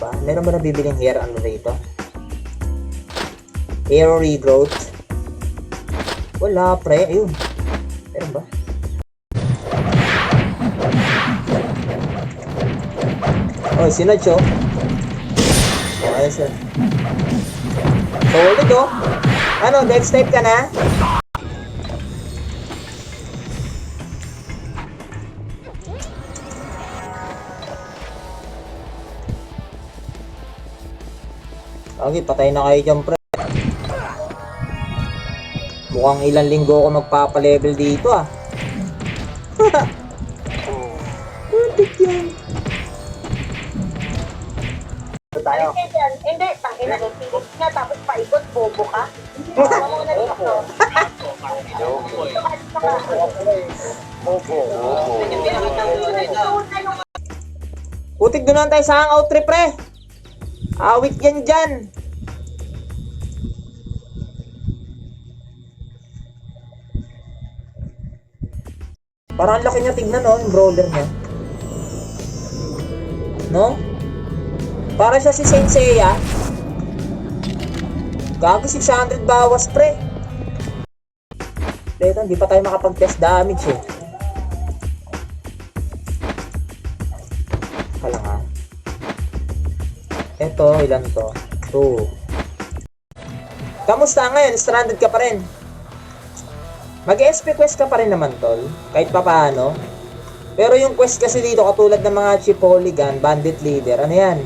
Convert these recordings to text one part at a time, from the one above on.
ba? Meron ba nabibiling hair ano rito? Hair regrowth? Wala, pre. Ayun. Meron ba? Oh, sinodge oh. Ayos eh. Solid oh. Ano, dex type ka na? Okay, patay na kayo dyan, pre. Mukhang ilang linggo ako magpapalevel dito, ah. Putik yan. Tayo. Hindi, tangina ng tinig nga, tapos paikot, bobo ka. Tama mo na dito. Putik, doon tayo sa hangout trip, pre. Awit yan dyan. Parang laki niya tignan, no? Yung brawler niya. No? Para siya si Saint Seiya. Gago 600 bawas, pre. Dito, hindi pa tayo makapag-test damage, eh. Kala nga. Ito, ilan to? 2. Kamusta ngayon? Stranded ka pa rin? Mag-SP quest ka pa rin naman, tol. Kahit pa paano. Pero yung quest kasi dito, katulad ng mga Chief Hooligan, Bandit Leader, ano yan?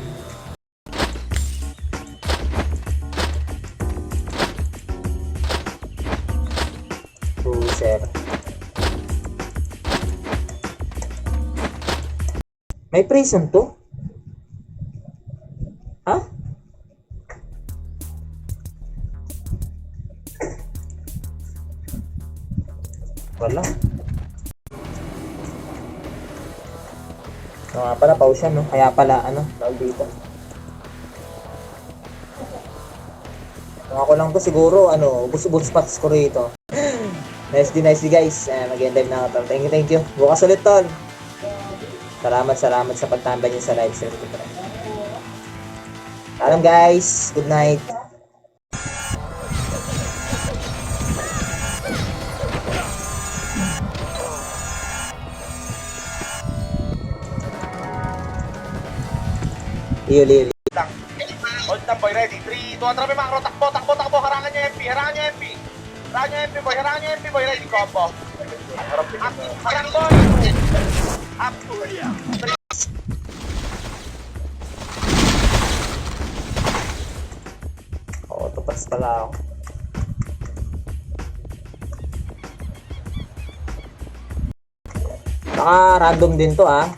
Cruiser. May prison to? Ha? Wala. So nga pala, pause yan, no? Kaya pala, ano, tawag dito. Kung ako lang to, siguro, ano, bus spots ko rito. Nice di guys. Mag-end live na ako, tol. Thank you. Bukas ulit, tol. Salamat sa pagtambay niyo sa live stream ko. Alam guys, good night. Liyo. Hold up boy, ready. 3, 2, 1, makro. Takbo. Harangan nyo MP. Harangan nyo MP boy. Ready, combo. Harang boy. Up to ya. Oo, tapas pala ako. Baka random din to, ah.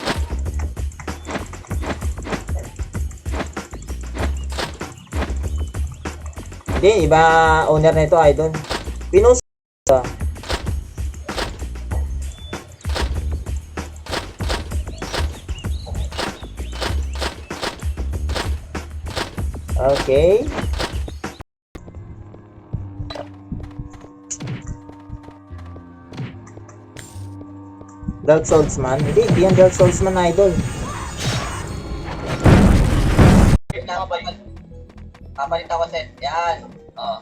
Hindi, iba owner nito, idol. Pinost. Okay. Dark Souls man? Hindi yan Dark Souls man, idol. Kapalit ako set. Yan. Oh.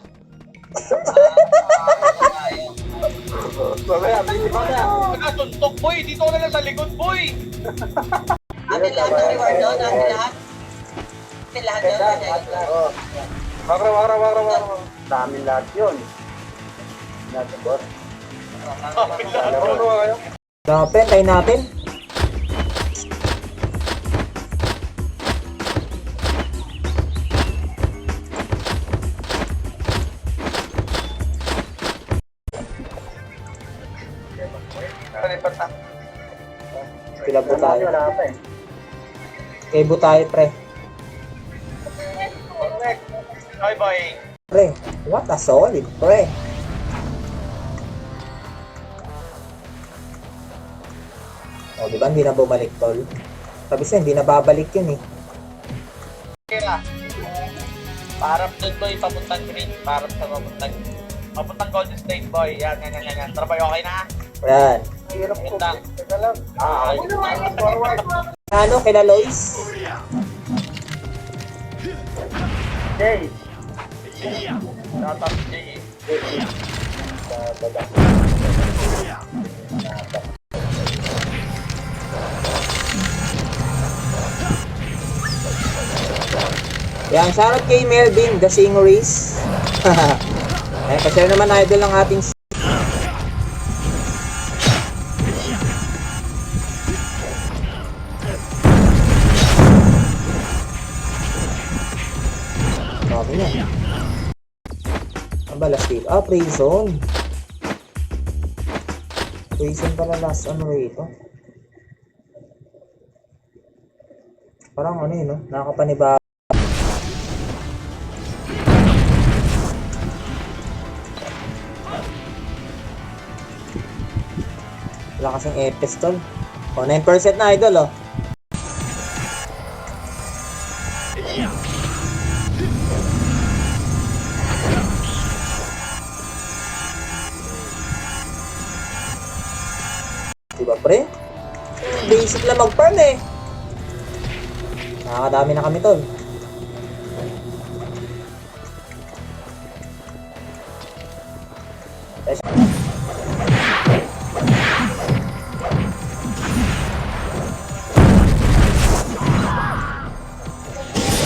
Tuntok boy. Dito na lang sa likod boy. Atin lahat ng reward doon. Atin lahat. Makra. Sa amin lahat yun. Natin, boss. Open, tayo natin. Kilabo tayo. Wala pa eh. Kaibo tayo, pre. Bye boy. Pre, what a solid, pre. O, di ba? Hindi na bumalik, tol. Sabi siya, hindi na babalik yun, eh. Kira. Parang doon boy, papuntang green. Parang sa papuntang Golden State boy. Yan. Tara boy, okay na? Yan. Hirap ko. Yan lang. Teka lang. Ano, kila Lois? Jay. Tatap niya eh. Yan, shoutout kay Melvin, the Singeries. Ayan, pa-share naman idol ng ating sabi niya. Ang ba last week? Ah, prison. Prison pala last ano rito. Parang ano yun, no? Nakakapanibago. Wala kasing epes tol. O, 9% na idol, oh. Diba pre? Basic lang mag-farm eh. Nakakadami na kami tol.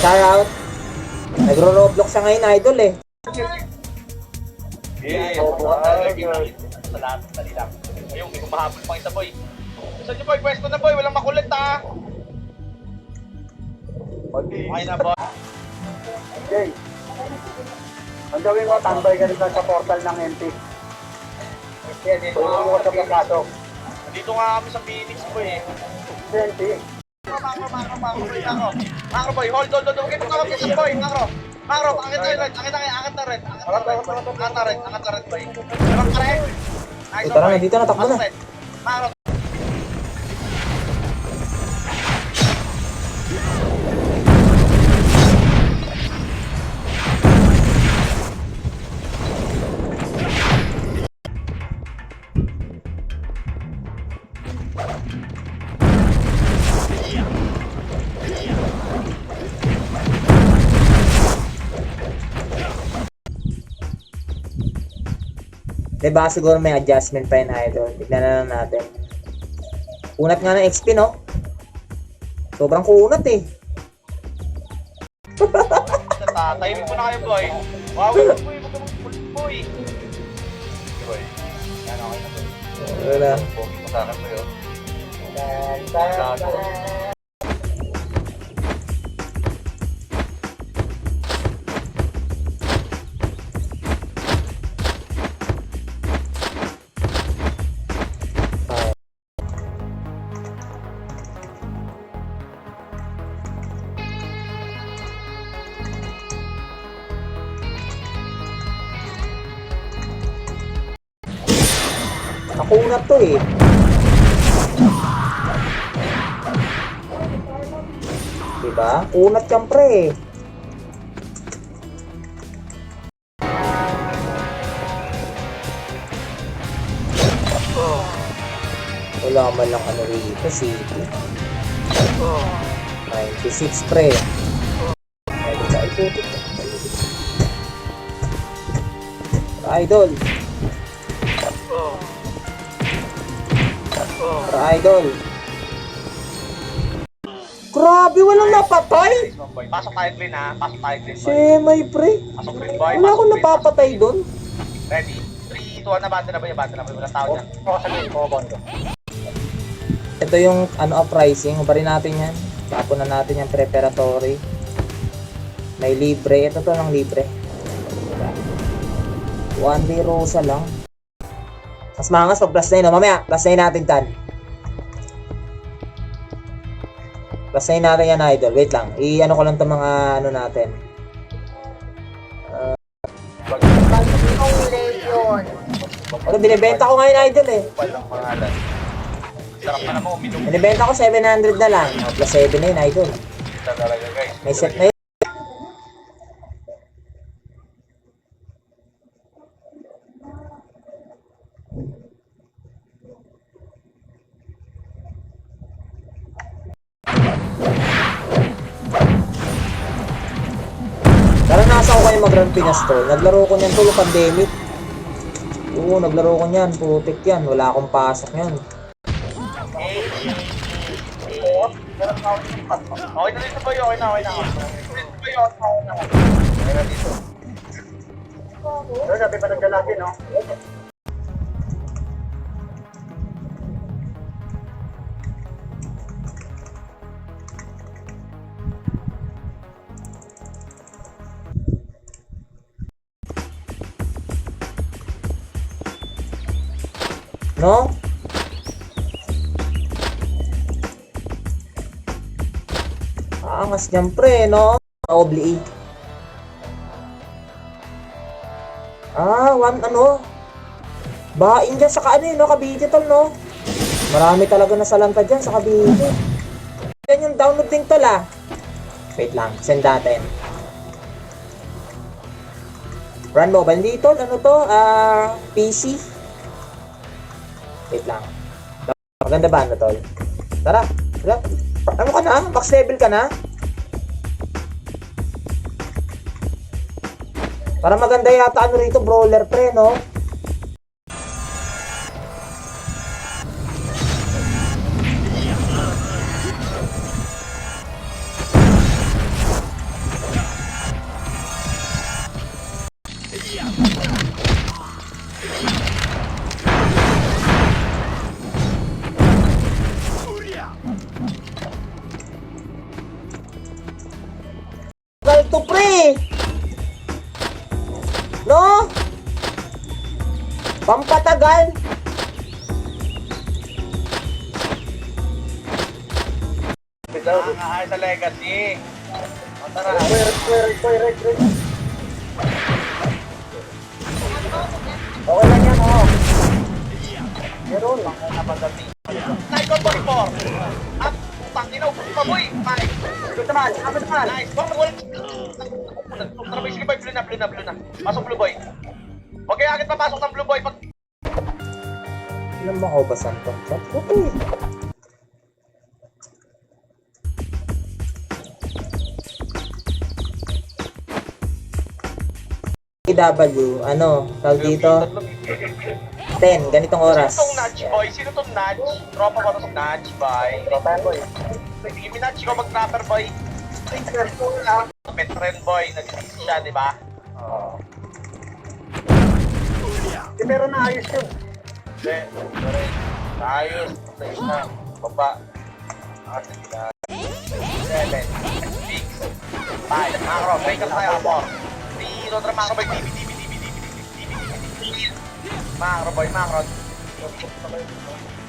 Shout out. Nagro-roblox siya ngayon idol eh. Yeah, sa lahat ng talila. Ayun, may kumahabol pang isa boy. Saan niyo boy? Pwesto na boy, walang makulit ha. Okay na boy. Jay. Ang gawin mo, tambay ka rin sa portal ng MP. Yeah, dito Tulungan mo sa pagkasok. Dito nga kami sa Phoenix boy eh. MP. Makro boy, hold. Huwag ito ka mag-isip boy, makro. Makro, angit na red, angat na red. Angat na red boy. Meron ka red. Nice Tara boy. na, dito na, takbo na. Makro. Diba siguro may adjustment pa yun idol. Tignan na lang natin. Kunat nga ng XP no? Sobrang kunat eh. Tahimik mo na kayo boy. Wow, boy, huwag ka mag-full boy. Boy, yan okay na boy. Wala. Pogi mo sa akin boy oh. Nakunat to eh. Diba? Kunat yan pre eh. Wala man lang ano rito, city. 96 pre. Pwede ka ikutik. Idol. Idol. Grabe, walang napatay. Pasok tayo green ha, pasok tayo green boy. Semay pre. Pasok green boy. Wala akong napapatay doon. Ready? 3, 2, 1 na banda na ba yung banda na ba? Walang tao dyan. Oo, sabi ko, bondo. Ito yung ano uprising, hubarin natin yan. Tapon na natin yung preparatory. May libre, ito to ng libre. 1 day rosa lang. Mas mangas pag plus 9 no? Mamaya, plus 9 natin tan. Plus 9 natin yan idol, wait lang. I-ano ko lang itong mga ano natin. Bagong Legion. Ano, binibenta ko ngayon idol eh. Walang pangalan. Sarap pa naman uminom. Binibenta ko 700 na lang. O, plus 7 na yun idol. Talaga guys. May set na yun. kayo mag-run Pinas tol. Naglaro ko niyan tol yung pandemic. Oo, naglaro ko niyan. Putik yan. Wala akong pasok yan. Okay na dito boy, okay na. Okay na dito. Pero sabi pa naglalaki, no? No? Angas niyan pre, no? Obli. Ano? Bain dyan sa no? Kabiti tol, no? Marami talaga nasalanta dyan sa Kabiti. Yan yung download link tol, ah. Wait lang, send natin. Run mobile dito, ano to? PC. Wait lang. Maganda ba ano tol? Tara, tara. Ano ka na? Max level ka na? Para maganda yata ano rito, brawler pre, no? Galto pre! No? Pampatagal. Ay, sa legacy. O, tara. Wait. Okay lang yan, oh. Meron lang. Nice one, boy, 4. Up, panginaw, paboy. 5. Good naman, kapit naman. Nice. Tara, sige boy, blue na. Pasok blue boy. Huwag kayo agad papasok ng blue boy. Pag... Ilan ba ako basan to? Okay. EW, ano, tawag dito? 10, ganitong oras. Sino tong Nudge boy? Sino tong Nudge? Tropa ba itong Nudge boy? Tropa boy. Sige, minudge ko mag-trapper boy. Petren boy, nag-release siya, di ba? Oo. Pero naayos yun. Hindi, ayos. Ayos na. Baba. Sige na. 7, 6, 5. Macro, break up tayo, amor. Dito, tara, macro boy. DB. Macro boy, macro.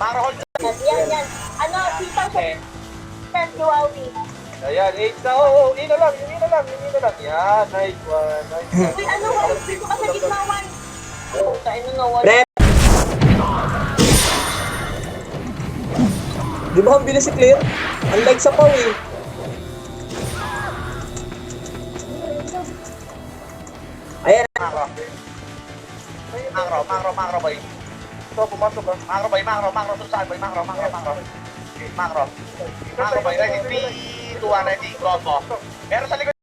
Macro, hold. Yan. Ano, sipang siya. Si Wawi. Ayan, 8 na. Oo, ino lang. Yan, nice one. Uy, ano, Wawi? Dito ka sa gitna, Wawi. Kaino nga, Wawi. Pre! Di ba ang bilis si Clear? Unlike sa Pau eh. Ayan. Macro boy. Ito, pumasok ka. Macro boy, saan boy? Macro. Okay, macro boy, ready? 3, 2, 1, ready, combo. Meron sa likod.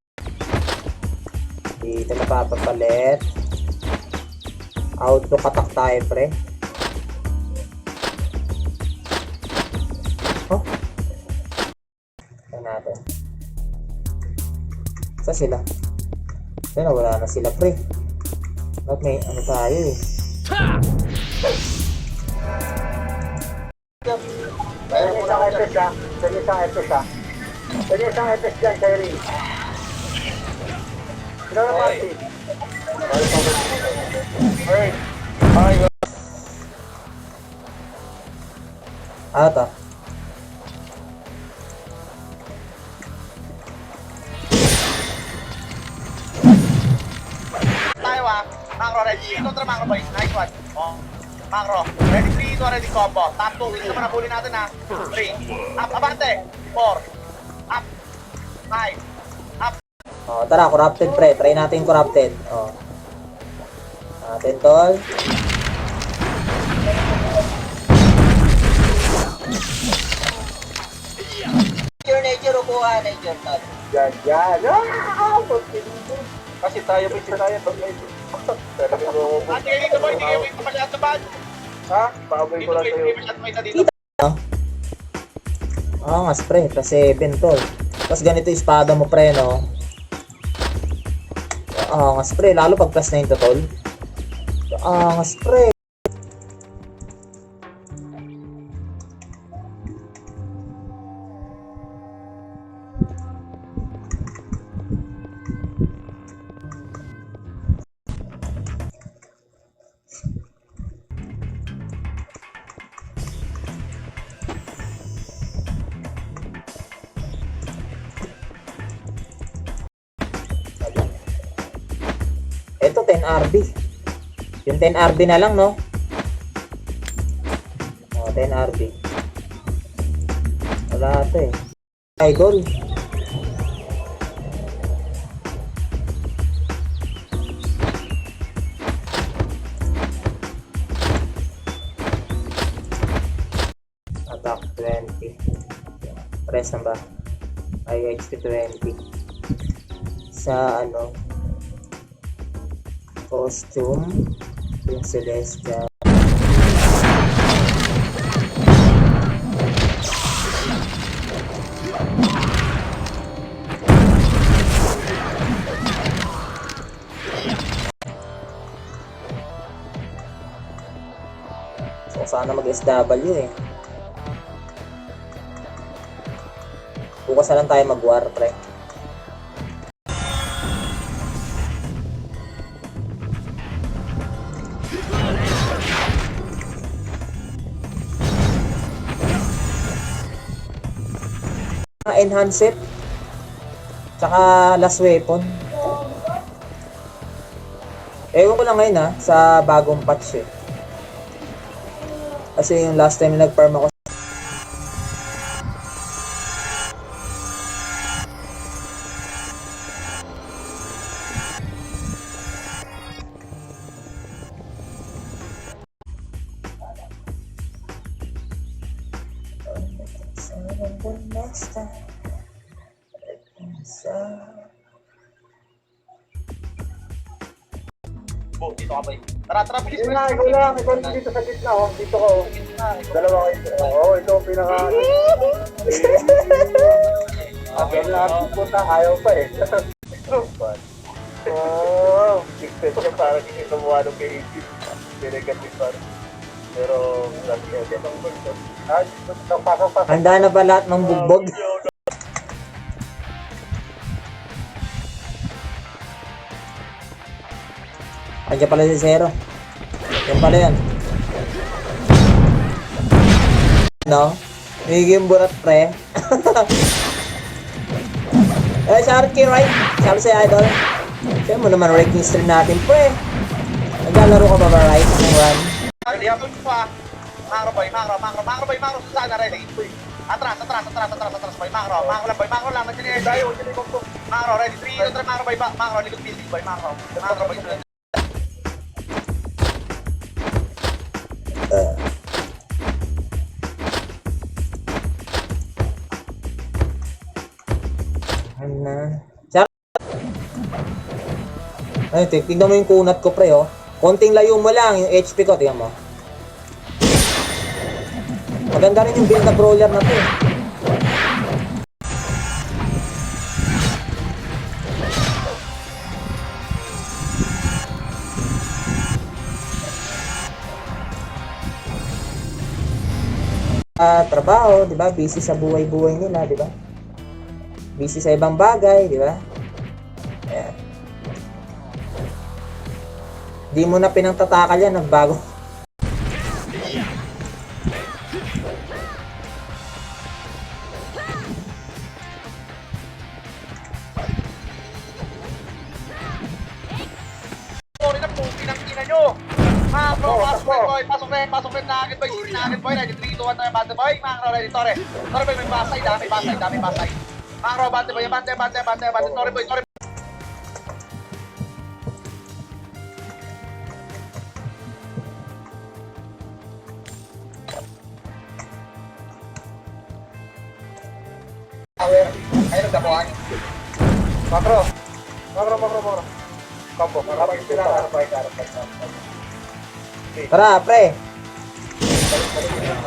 Dito na papapalit. Outlook attack tayo, pre. Oh? Tignan natin. Saan sila? Ayun, wala na sila, pre. Ba't may ano tayo eh? Pwede isang FS dyan, Sherry. Sino na party? Ano to? Tayo macro ready. Ito, tara macro boy, nice one. Oh, macro, ready 3, 2, ready, combo. Top 2, wins naman nabuli natin 3, up, abante. 4, up, 5, up. Oh, tara, corrupted, pre. Try natin corrupted. Oh. Natin, tol. Nature, upuha, nature, tol. Yan. Kasi tayo, bitch tayo. Pag may... Talagang robo. Ate kayo dito boy, hindi kayo may kapalihan sa bad. Ha? Paaboy Dito ko lang boy, sa'yo. hindi masyado may isa dito. Angas pre, plus 7 tol. Tapos ganito yung espada mo pre, no? Angas pre, lalo pag plus 9 to tol. Angas pre. Ito 10 RB. Yung 10 RB na lang, no? Oh, 10 RB. Wala ito eh. Idol. Attack 20. Press na ba? Ay, XP 20. Sa ano? Costume. Yung Celestia. So, sana mag-SW eh. Bukas na lang tayo mag-war, pre. Enhance it. Tsaka last weapon. Ewan ko lang ngayon ha, sa bagong patch eh. Kasi yung last time na nag-farm ako Bo, dito ka boy. Tara, tara, bilis Yun na, ikaw lang. Ikaw lang dito sa gitna, oh. Dito ko, oh. Dalawa kayo. Oo, ito ang pinaka... Ayaw na ako punta, ayaw pa eh. Oo, tigpet siya parang hindi kumuha ng kay-isip. Negative pa. Pero, lagi yan. Pasok-pasok. handa na ba lahat ng bugbog? Andiyan pala si Zero. Yan pala yan. No? Nagiging burat pre. Eh, shoutout kay Right. Sabi sa'yo, idol. Kaya mo naman ranking stream natin, pre. Naglalaro ka ba ba, Right? Ang run? Ready, ako pa. Macro boy, macro, Susana, ready. Atras, boy, macro lang, nandiyan yung tayo, macro, ready, 3, macro boy, macro, likod building boy, macro boy, Ano? Ay, tignan mo yung kunat ko, pre, oh. Konting layo mo lang, yung HP ko, tingnan mo. Maganda rin yung build na brawler na to, eh. Trabaho, di ba? Busy sa buhay-buhay nila, di ba? Busy sa ibang bagay, di ba? Ayan. Di mo na pinangtatakal yan, nagbago. Sorry na po, pinang-ina nyo. Macro, pasok rin na agad boy, sisi na agad boy, ready, 3, 2, 1, tayo, bante boy, macro, ready, Tore boy, may basay, dami basay. Macro, bante boy, bante, Tore boy. Ayun, nagdapuan. Makro. Combo, karapay sila, karapay. Tara, pre.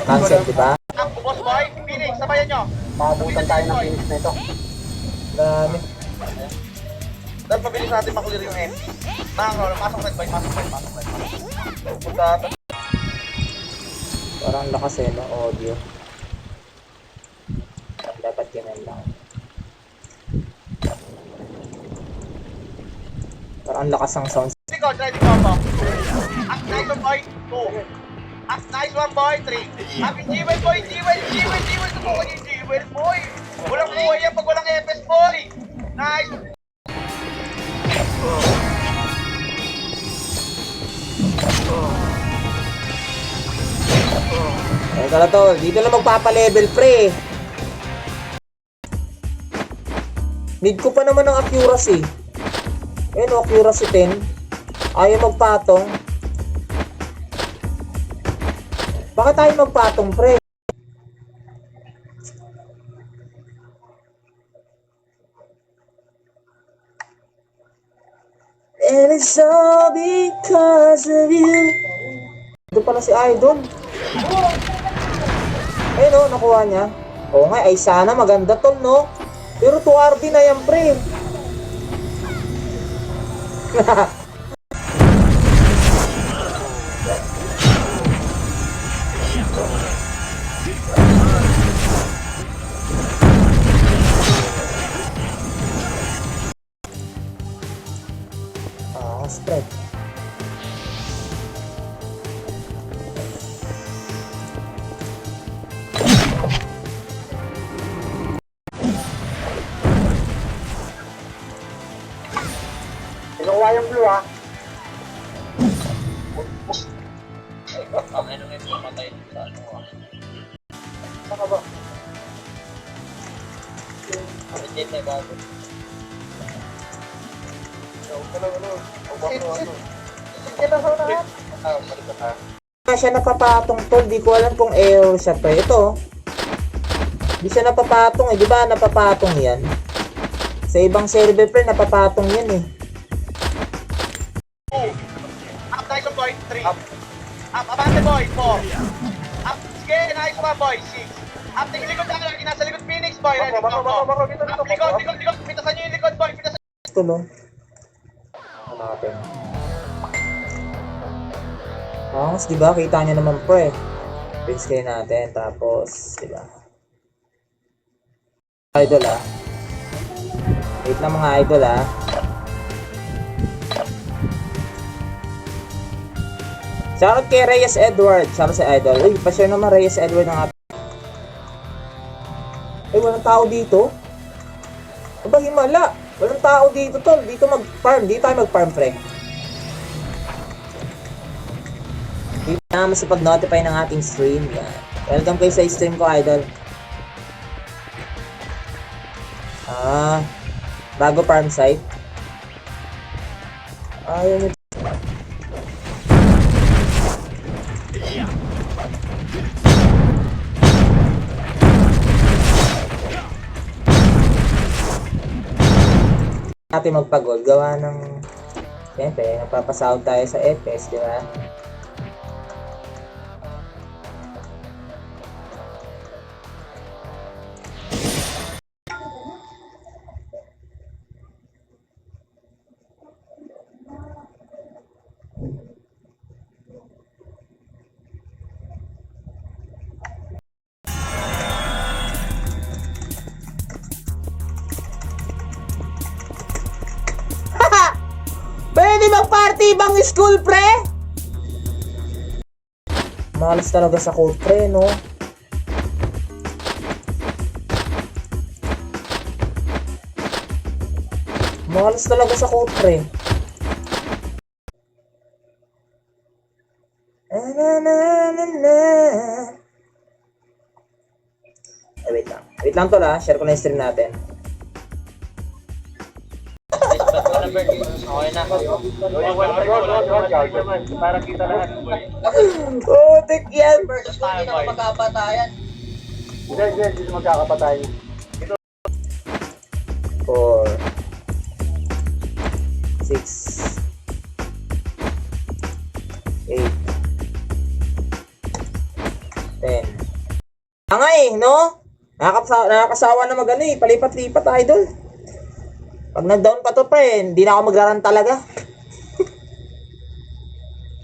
Cancel, di ba? Ang boss boy, Phoenix, sabayan nyo. Makabutan tayo ng finish na ito. Dami. Dahil mabilis natin makulir yung MP. Pasok red boy, pasok red. Punta, Parang lakas eh, no? Audio. Dapat ganun lang. Parang lakas ang sound. likod, ready combo. Up, nice one boy, 2. Up, nice one boy, 3. Up, G-Well boy, G-Well, tutukan yung G-Well boy. Walang buhay yan pag walang FS boy. Nice. Tara tol, dito lang magpapa-level pre. Need ko pa naman ng accuracy. Ayun o, accuracy 10. Ayaw magpatong. Bakit tayo magpatong pre? And it's all because of you. Ito pala si Idol. Ayun o, nakuha niya. Oo nga, ay sana maganda tol, no? Pero 2RB na yan, pre. Spread. Kinukuha yung blue ah. Saan ka ba? Siya napapatong tol, di ko alam kung error siya pre. Ito, di siya napapatong eh, di ba napapatong yan? Sa ibang server pre, napapatong yan eh. Up, nice one boy, 3. Up, abante boy, 4. Up, sige, nice one boy, 6. Up, tingin likod na lagi, nasa likod Phoenix boy, ready combo. Up, likod, pitasan nyo yung likod boy, pitasan. Ito no. Hanapin. Mas di ba kita niyo naman pre. Fix kayo natin tapos di ba? Idol ah. Wait lang mga idol ah. Shoutout kay Reyes Edward. Shoutout sa idol. Uy, pa-share naman Reyes Edward ng ating. Eh, walang tao dito. Aba, himala. Walang tao dito tol. Dito mag-farm. Dito tayo mag-farm pre. Hindi na masipag-notify ng ating stream. Yan. Welcome kayo sa stream ko, idol. Bago farm site. Ayun. Natin magpagod. Gawa ng... Siyempre, nagpapasahod tayo sa FPS, di ba? Pwede mag-party ibang school, pre? Malas talaga sa code, pre, no? Malas talaga sa code, pre. Wait lang. Wait lang to la. Share ko na yung stream natin. Okay na. Para kita lahat. Oh, tek yan. Hindi na magkapatayan. Hindi magkakapatay. 4 6 Nga no? Nakakasawa na mag-ano eh, palipat-lipat, idol. Pag nag-down pa to, pre, hindi na ako magraran talaga.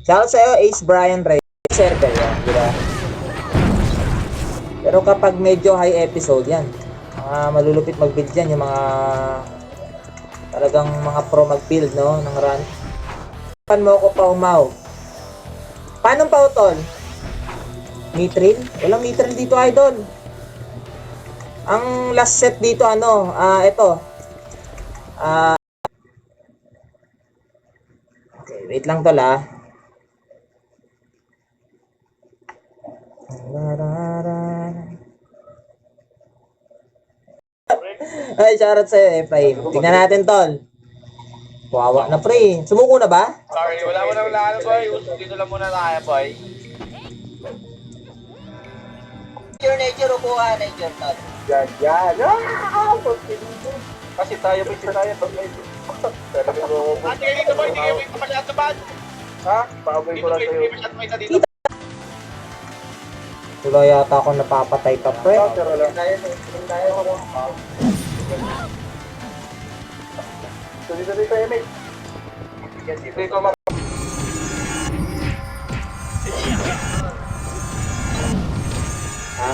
Shoutout sa'yo, Ace Brian Ray. Server yan, di ba? Pero kapag medyo high episode yan, mga malulupit mag-build yan, yung mga talagang mga pro mag-build, no? Ng run. Pan mo ko pa umaw. Paano pa utol? Mithril? Walang mithril dito, idol. Ang last set dito, ano, ito. Okay, wait lang tol, Ay, shoutout sa'yo, Efraim. Tingnan natin, tol. Wawa na, pre. Sumuko na ba? Sorry, wala mo nang lalo, boy. Dito lang muna tayo, boy. Nature, ukuha, nature, tol. Yan. Kasi tayo may sinaya pag may talagang robo. Ate, dito, boy. Hindi kayo masyadong sa bad. Ha? Paaboy Dito, ko lang boy. sa'yo. Hindi masyadong may dito. Wala yata ako napapatay pa, pre. Pero lang. So dito tayo, mate. Dito ko ma... Ha?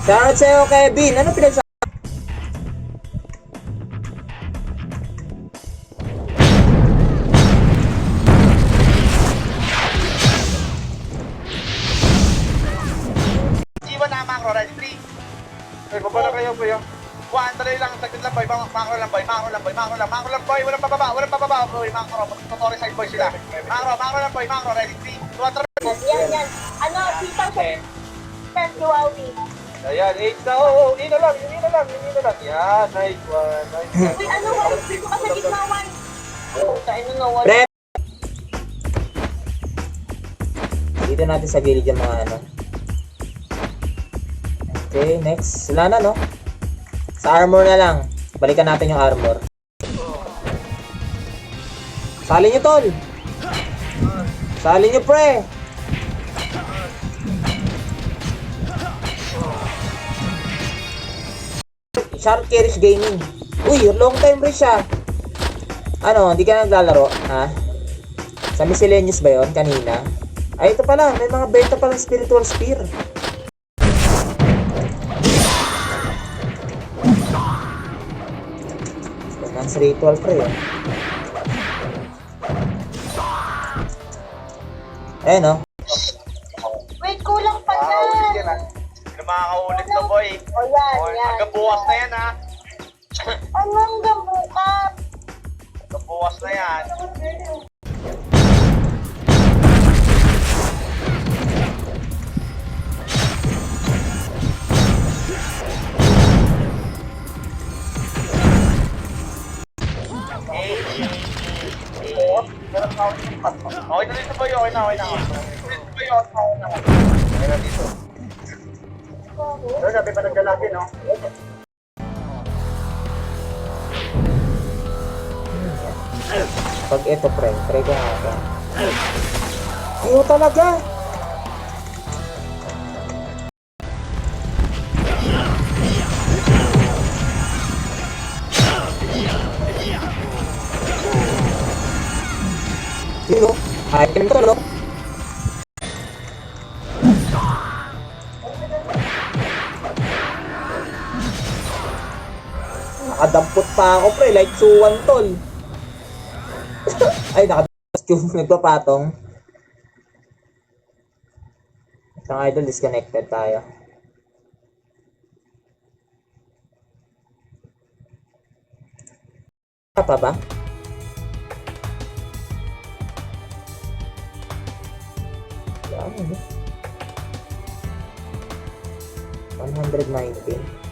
Shoutout sa'yo, Kevin. Ano pinagsasabi? Iwan na macro, ready, 3. Ay, baba na kayo, boy. One, dali lang, saglit lang, boy. Macro lang, boy. Macro lang, boy. Walang bababa, boy. Macro. Tutorial side, boy, sila. Macro lang, boy. Macro, ready, 3, 2, 3. Yan. Ano, sitang sa Duwawi. Ayan, 8 na. Oo, ina lang. Yan, nice one. Uy, ano, dito ka sa gitna, Wan. Puta, ano na, Wan. Pre! Dito natin sa gilid yung mga ano. Okay, next. Wala na, no? Sa armor na lang. Balikan natin yung armor. Sali nyo, tol! Sali nyo, pre! Sharp Kerish Gaming. Uy, long time rin siya. Ano, hindi ka naglalaro? Ha? Sa miscellaneous ba yun? Kanina? Ay, ito pala. May mga beta palang spiritual spear. Romance ritual pre, oh. Ayan, oh. Wait, kulang pa na. Sino makakaulit to, boy? O, yan. Hanggang bukas na yan, ha? Ano hanggang bukas? Hanggang bukas na yan. Okay na dito, boy. Okay na. Dito, boy. Okay na dito. Pero sabi pa naglalaki, no? Pag ito, pre ko nga ito. Ayaw talaga. Sino? Item to, no? Nakadampot pa ako, pre. Like suwan, tol. Ay, nakadampot nagpapatong. Isang idol, disconnected tayo. Pa ba? Yan, 119.